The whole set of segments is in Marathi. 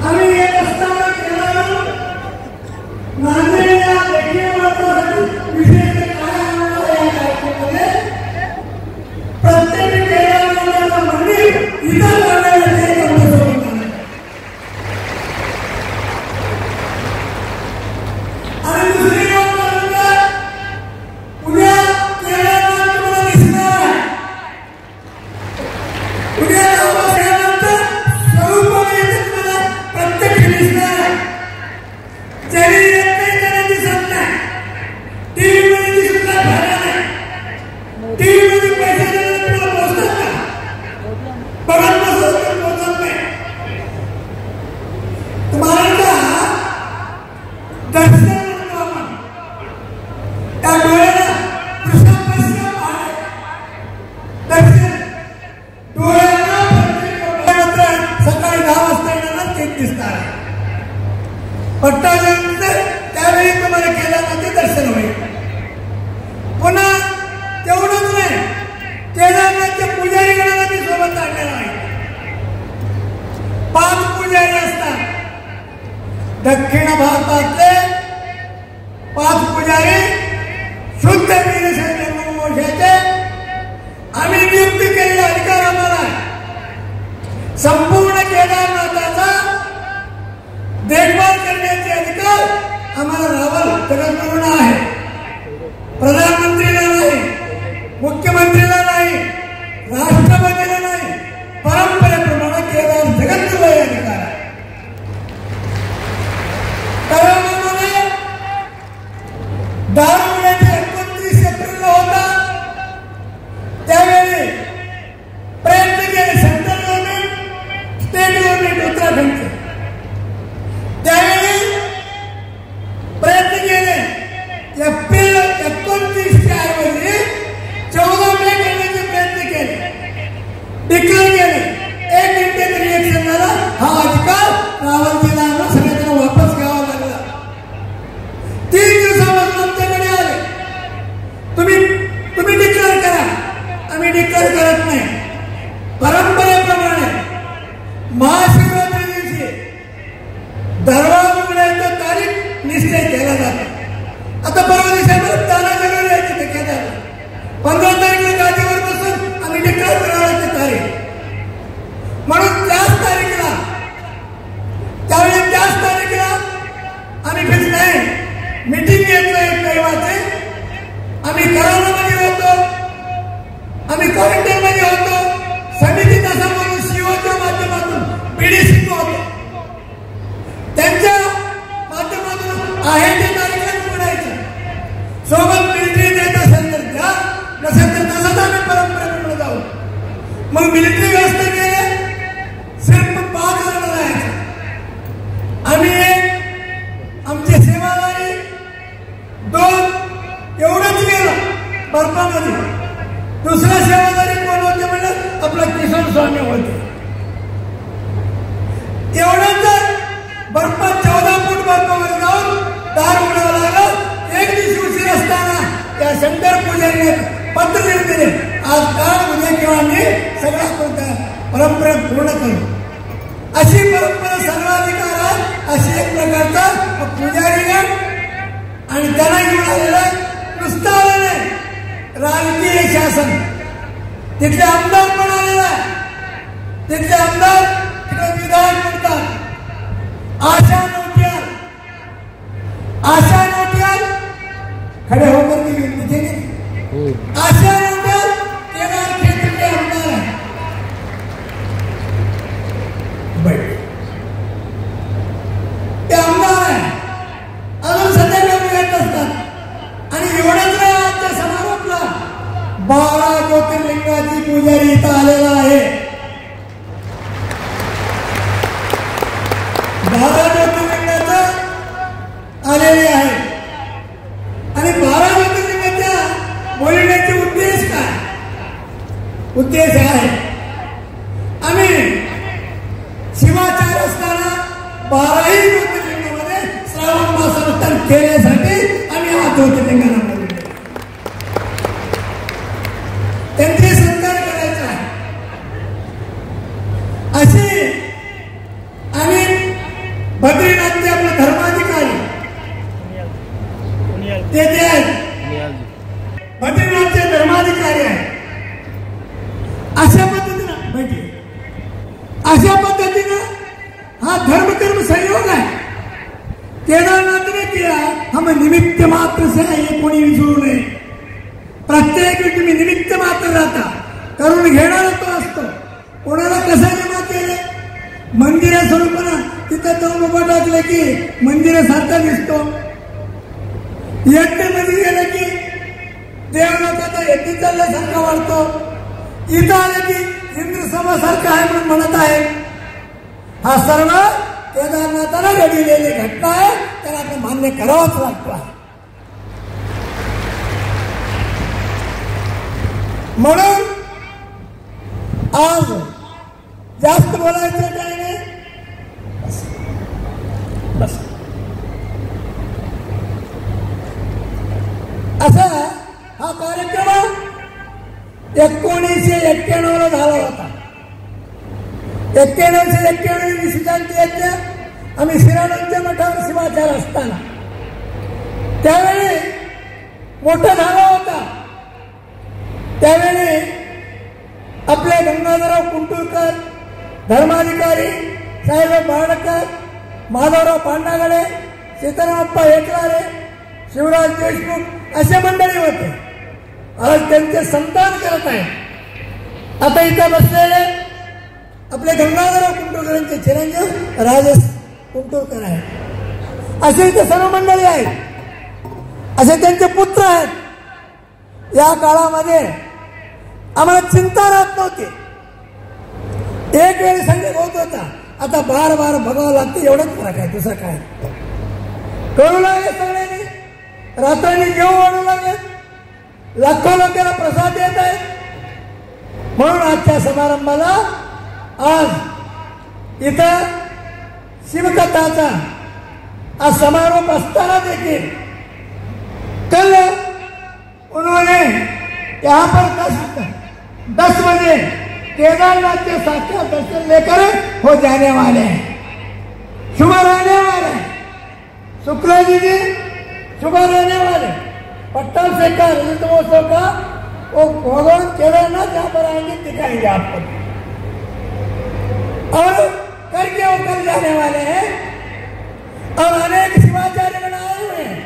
आम्ही एक असताना सकाळी 10 वाजता येणार ते दिसणार. पट्टाल्यानंतर त्यावेळी तुम्हाला केदारनाथचे दर्शन होईल. पुन्हा तेवढंच नाही, केदारनाथच्या पुजारी गणाला मी सोबत आणलेला आहे. 5 पुजारी असतात. दक्षिण भारतातले 5 पुजारी शुद्ध वीरशैव मोक्षाचे आम्ही नियुक्ती केलेला अधिकार आम्हाला. संपूर्ण केदारनाथाचा देखभाल करण्याचे अधिकार आम्हाला रावल जगद्गुरूंना आहे. प्रधानमंत्रीला नाही, मुख्यमंत्रीला नाही, राष्ट्रपतीला नाही, परंपरेप्रमाणे केदार जगद्गुरूला हे अधिकार आहे. त्यामुळे दारुगोळ्याचे 29 एप्रिलला होता त्यावेळी प्रयत्न केले सेंट्रल गव्हर्नमेंट, स्टेट गव्हर्नमेंट उत्तराखंडचे. त्यावेळी प्रयत्न केले एप्रिल 29च्या ऐवजी 14 मे करण्याचे प्रयत्न केले, डिक्लेअर केले. 1 मिनिटाचं रिएक्शन झाला. हा अधिकार रावलजीला आणून सगळ्यांना वापस घ्यावा लागला. 3 दिवसापासून आमच्याकडे आले, तुम्ही डिक्लेअर करा. आम्ही डिक्लेअर करत नाही. परंपरेप्रमाणे महाशिवरात्री दिवशी दरवाजा उघडायचा तारीख निश्चय केला जातो. आता परवा दिवशी दाना जरूर यायची ते केदार 15 तारीखला गादीवर बसून आम्ही डिक्लेअर करायची तारीख. म्हणून त्याच तारीखला आम्ही फिक्स नाही मीटिंग घेतलं. एक दैवाचे आम्ही करारामध्ये होतो, आम्ही क्वारंटाईन मध्ये होतो. समिती तसा म्हणून सीओच्या माध्यमातून पीडीसी होतो, त्यांच्या माध्यमातून आहे ते तारीखला निवडायचं. सोबत मिलिटरी देत असेल तर द्या, नसेल तर तसंच आम्ही परंपरेकडे जाऊ. मग मिलिटरी व्यवस्था केले. सिर्फ 5 जण राहायचे. आम्ही आमचे सेवादारी 2 एवढंच गेलं बर्फामध्ये. दुसरा सेवादारी कोण होते म्हणलं आपला किशोर स्वामी होते. एवढंच बर्फात 14 फूट बर्फावर जाऊन दार उघडावं लागलं. एक दिवशी उशीर असताना त्या शंकर पुजारीने पत्र लिहून दिले, आज काल उद्या किंवा मी सगळ्या परंपरा पूर्ण करू. अशी परंपरा सर्वाधिकार अशी एक प्रकारचा पुजारीगण आणि त्यांना घेऊन आलेला नुसतं आलं नाही, राजकीय शासन. तिथले आमदार पण आलेला आहे. तिथले आमदार तिकडे विधायक म्हणतात. आशा नोटियाल खडे होकर की विनंती केली. आशा नोटियाल केदार क्षेत्राचे आमदार आहे. ते आमदार आहे, अजून सध्या येत असतात. आणि एवढंच नाही, आजच्या समारोपला 12 ज्योतिर्लिंगाची पुजारी इथं आलेला आहे. 12 ज्योतिर्लिंगाचं आलेले आहे. आणि 12 ज्योतिर्लिंगाच्या बोलण्याचे उद्देश काय? उद्देश आहे आम्ही शिवाचार असताना 12ही ज्योतिर्लिंगामध्ये श्रावण मासानुष्ठान केल्यासाठी आम्ही हा ज्योतिर्लिंगाला बोलतो. त्यांचे सत्कार करायचा आहे अशी. आणि बद्रीनाथचे आपले धर्माधिकारी ते आहेत, बद्रीनाथचे धर्माधिकारी आहेत. अशा पद्धतीनं हा धर्मकर्म संयोग है. केदारनाथ ने किया, हम निमित्त मात्र से आहे, कोणी विसरू नये. प्रत्येक वेळी तुम्ही निमित्त मात्र राहता, करून घेणारा तो असतो. कोणाला कसं जमा केले मंदिरा स्वरूपानं तिथं जाऊन उभं टाकलं की मंदिरासारखा दिसतो. यज्ञमध्ये गेलं की देवलोकाचा यज्ञ चालल्यासारखा वाटतो. इथं आलं की इंद्र समासारखा आहे म्हणून म्हणत आहे. हा सर्व केदारनाथाला घडलेली घटना आहे, त्याला आपण मान्य करावंच लागतो. म्हणून आज जास्त बोलायचं काही नाही. 91 विशांती यज्ञ आम्ही शिराळांच्या मठावर शिवाचार असताना त्यावेळी मोठा झाला होता. त्यावेळी आपले गंगाधरराव कुंटुरकर, धर्माधिकारी साहेबराव बाळकर, माधवराव पांडागडे, सीतारामप्पा हेटलारे, शिवराज देशमुख असे मंडळी होते. आज त्यांचे संतान करत आहे. आता इथं बसलेले आपले गंगाधरराव कुंटुरकरांचे चिरंजीव राजेश कुंटुरकर आहेत. असे इथे सर्व मंडळी आहेत. असे त्यांचे पुत्र आहेत. या काळामध्ये आम्हाला चिंता राहत नव्हती. एक वेळी संयोग होत होता, आता बार बार बघावं लागते. एवढंच फरक आहे, दुसरं काय. कळू लागले सगळ्यांनी, रात्रांनी जेव वाढू लागले, लाखो लोकांना प्रसाद येत आहेत. म्हणून आजच्या समारंभाला आज इथं शिवकथाचा आज समारोप असताना देखील कल उन्होंने यहाँ पर 10 बजे केदारनाथ के साक्षात दर्शन लेकर हो जाने वाले हैं. शुभ रहने वाले शुक्ला जी शुभ रहने वाले. पट्टाभिषेक का रजत महोत्सव का वो भगवान केदारनाथ यहाँ पर आएंगे, दिखाएंगे आपको. और करके वो कर जाने वाले हैं. और अनेक शिवाचार्यगण आए हुए हैं,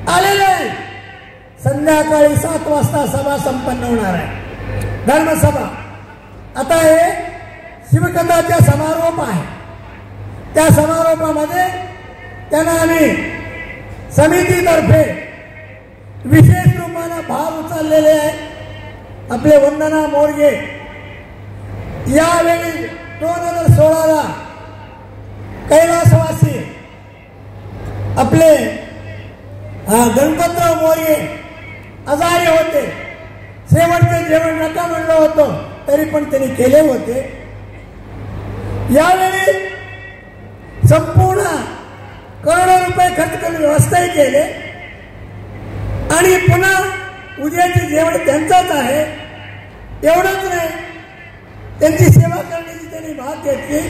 आलेले आहेत. संध्याकाळी 7 वाजता सभा संपन्न होणार आहे, धर्मसभा. आता हे शिवकथाचा समारोप आहे. त्या समारोपामध्ये त्यांना आम्ही समितीतर्फे विशेष रूपाने भार उचललेले आहे. आपले वंदना मोरगे यावेळी 2016ला कैलासवासी आपले गणपतराव मोरगे आजारी होते. शेवटचे जेवण नका म्हणलं होतं, तरी पण त्यांनी केले होते. यावेळी संपूर्ण करोडो रुपये खर्च करून व्यवस्थाही केले. आणि पुन्हा उद्याचे जेवण त्यांचाच आहे. एवढंच नाही, त्यांची सेवा करण्याची त्यांनी भाग घेतली.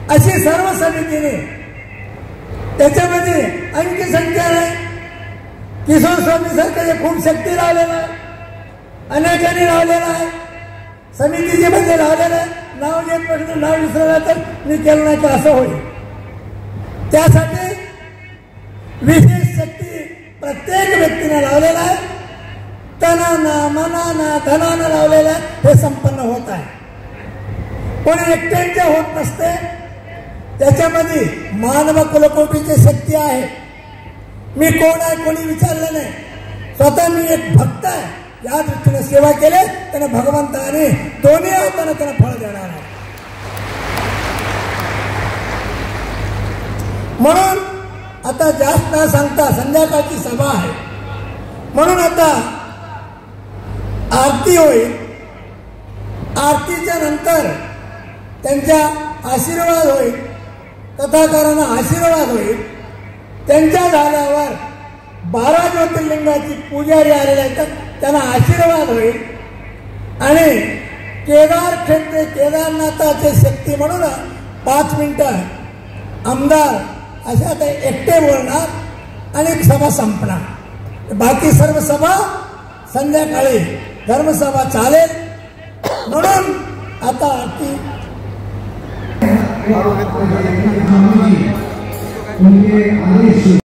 अशी सर्व समितीने त्याच्यामध्ये अंकी संख्या नाही. किशोर स्वामी सारखे खूप शक्ती लावलेला आहे, अनेकांनी लावलेला आहे, समितीचे मध्ये लावलेलं आहे. नाव घेत म्हटलं नाव विसरलं तर मी केलं नाही का असं होईल. त्यासाठी विशेष शक्ती प्रत्येक व्यक्तीने लावलेला आहे. तनानं मनानं धनानं लावलेलं आहे. हे संपन्न होत आहे. कोणी एकट्यांच्या होत नसते. त्याच्यामध्ये मानव कुलकोटीची शक्ती आहे. मी कोण आहे कोणी विचारलं नाही. स्वतः मी एक भक्त आहे. या दृष्टीने सेवा केले त्याने भगवंताने दोन्ही हाताने त्याला फळ देणार आहे. म्हणून आता जास्त न सांगता संध्याकाळची सभा आहे, म्हणून आता आरती होईल. आरतीच्या नंतर त्यांचा आशीर्वाद होईल, कथाकारांना आशीर्वाद होईल. त्यांच्या झाल्यावर 12 ज्योतिर्लिंगाची पुजारी आलेले आहेत, त्यांना आशीर्वाद होईल. आणि केदार क्षेत्र केदारनाथाचे शक्ती म्हणून 5 मिनिटं आमदार अशा ते एकटे बोलणार आणि सभा संपणार. बाकी सर्व सभा संध्याकाळी धर्मसभा चालेल. म्हणून आता आरती